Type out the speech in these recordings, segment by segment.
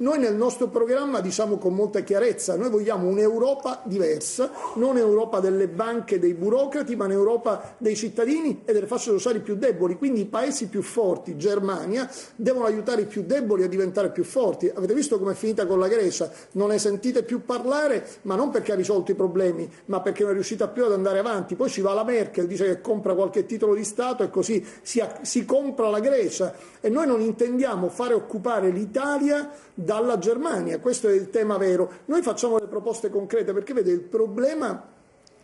Noi nel nostro programma diciamo con molta chiarezza, noi vogliamo un'Europa diversa, non Europa delle banche e dei burocrati, ma un'Europa dei cittadini e delle fasce sociali più deboli. Quindi i paesi più forti, Germania, devono aiutare i più deboli a diventare più forti. Avete visto com'è finita con la Grecia? Non ne sentite più parlare, ma non perché ha risolto i problemi, ma perché non è riuscita più ad andare avanti. Poi ci va la Merkel, dice che compra qualche titolo di Stato e così si compra la Grecia. E noi non intendiamo fare occupare l'Italia dalla Germania, questo è il tema vero. Noi facciamo le proposte concrete perché vede il problema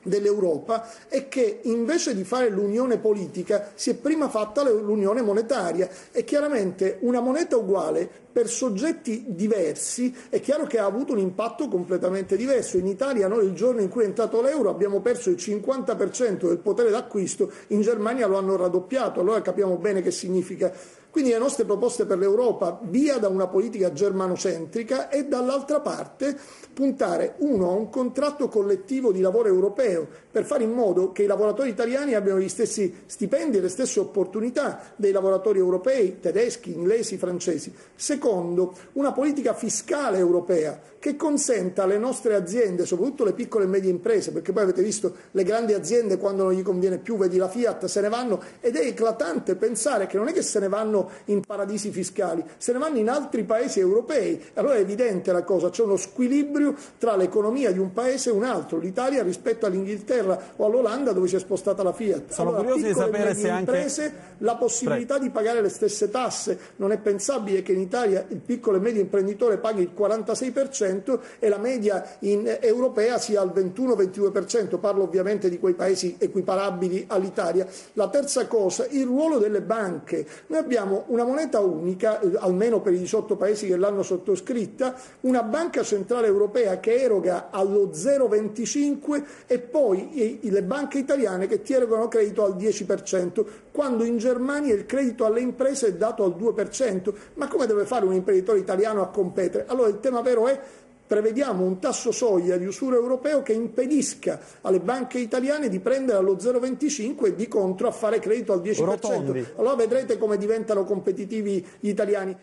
dell'Europa è che invece di fare l'unione politica si è prima fatta l'unione monetaria e chiaramente una moneta uguale per soggetti diversi è chiaro che ha avuto un impatto completamente diverso. In Italia noi il giorno in cui è entrato l'euro abbiamo perso il 50% del potere d'acquisto, in Germania lo hanno raddoppiato, allora capiamo bene che significa. Quindi le nostre proposte per l'Europa, via da una politica germanocentrica e dall'altra parte puntare a un contratto collettivo di lavoro europeo per fare in modo che i lavoratori italiani abbiano gli stessi stipendi e le stesse opportunità dei lavoratori europei, tedeschi, inglesi, francesi. Secondo, una politica fiscale europea che consenta alle nostre aziende, soprattutto le piccole e medie imprese, perché poi avete visto le grandi aziende quando non gli conviene più, vedi la Fiat, se ne vanno ed è eclatante pensare che non è che se ne vanno in paradisi fiscali, se ne vanno in altri paesi europei. Allora è evidente la cosa, c'è uno squilibrio tra l'economia di un paese e un altro, l'Italia rispetto all'Inghilterra o all'Olanda dove si è spostata la Fiat. Sono allora, curioso di sapere se anche imprese, la possibilità di pagare le stesse tasse. Non è pensabile che in Italia il piccolo e medio imprenditore paghi il 46% e la media europea sia al 21-22%, parlo ovviamente di quei paesi equiparabili all'Italia. La terza cosa, il ruolo delle banche. Noi abbiamo una moneta unica, almeno per i 18 paesi che l'hanno sottoscritta, una banca centrale europea che eroga allo 0,25 e poi le banche italiane che ti erogano credito al 10%, quando in Germania il credito alle imprese è dato al 2%. Ma come deve fare un imprenditore italiano a competere? Allora il tema vero è: prevediamo un tasso soglia di usura europeo che impedisca alle banche italiane di prendere allo 0,25 e di contro a fare credito al 10%. Rotondi. Allora vedrete come diventano competitivi gli italiani.